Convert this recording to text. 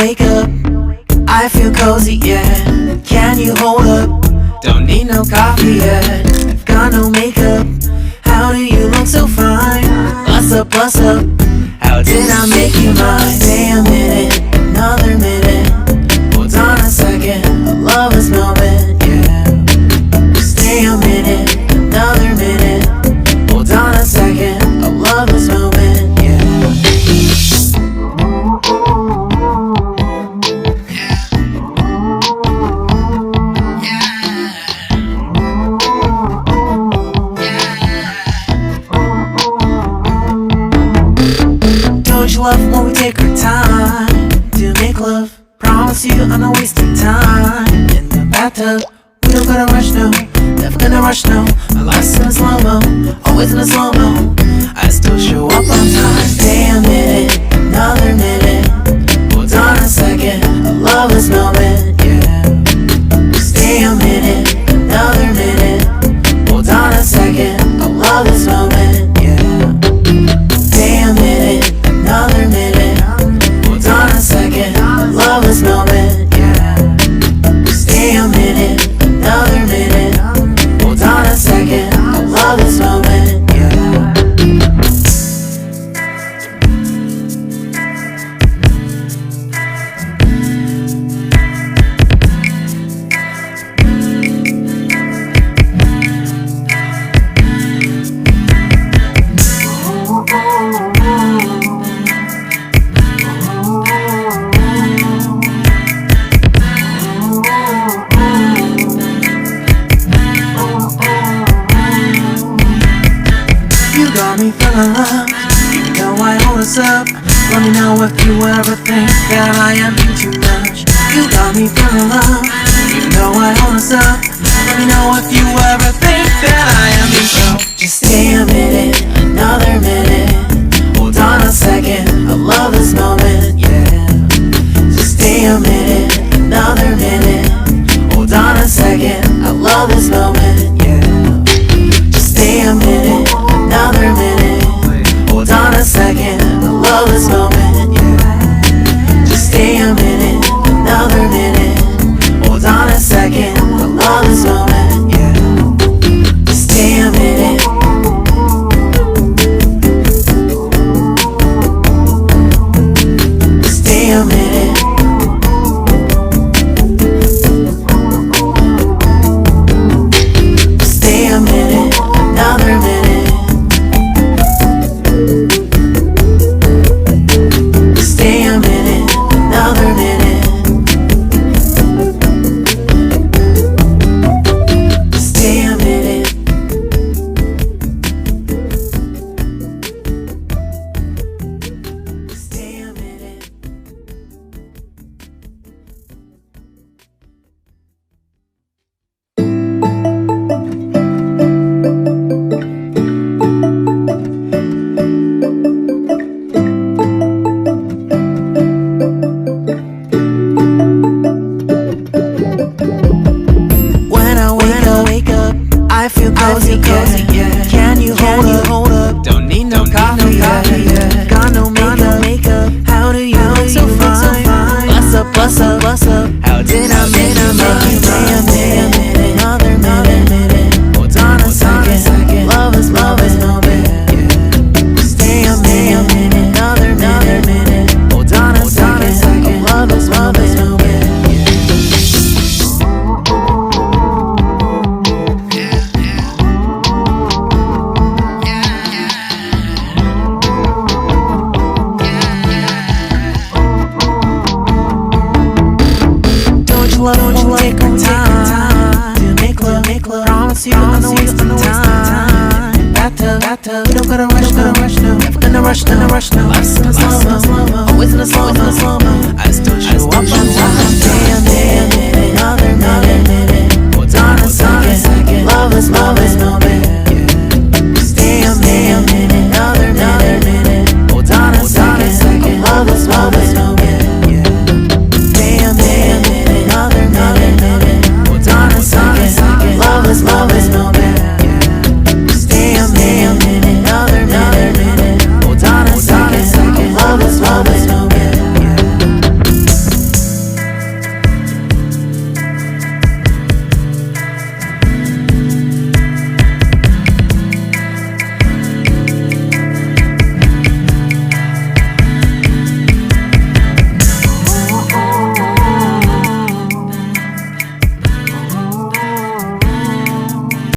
wake up, I feel cozy, yeah. Can you hold up? Don't need no coffee yet. I've got no makeup. How do you look so fine? Bust up, bust up. How did I make you mine? Stay a minute, another minute. Hold on a second, a lover's moment, yeah. Stay a minute, another minute. Hold on a second, a lover's moment, yeah. Don't you love when we take our time to make love? Promise you I'm not wasting time in the bathtub. We don't gotta rush, no, never gonna rush, no. My life's in a slow-mo, always in a slow-mo. I still show up on time. Stay a minute, another minute. Hold on a second, a lover's moment, yeah. Stay a minute, another minute. Hold on a second, a lover's moment, yeah. Stay a minute, another minute. Hold on a second, a lover's moment, yeah. Stay a minute, another minute. Hold on a second, a lover's moment, yeah. You got me feeling love, you know I hold us up. Let me know if you ever think that I am being too much. You got me feeling love, you know I hold us up. Let me know if you ever think that I am being so. Just stay a minute, another minute. Hold on a second, a lover's moment, yeah. Just stay a minute, another minute. Hold on a second, a lover's moment, yeah. Just stay a minute, another minute. Hold on a second, a lover's moment, yeah. Just stay a minute, another minute. Hold on a second, a lover's moment, yeah. Just stay a minute. Stay a minute. Stay a minute, another minute. Stay a minute, another minute. Stay a minute. Stay a minute. When I wake up, I feel cozy, yeah. Can you hold up? Don't need no coffee yet. Got no makeup. How do you look so fine? Bust up, bust up, bust up. How did I make you mine? Stay a minute, another minute. Hold on a second, lover's moment, yeah. Stay a minute, another minute. Hold on a second, lover's moment, yeah. Don't you love when we take our time to make love? Promise you I'm not wasting time. Bathtub, we don't gotta rush, no. Never gonna rush, no. Life's in a slow-mo, always in a slow-mo.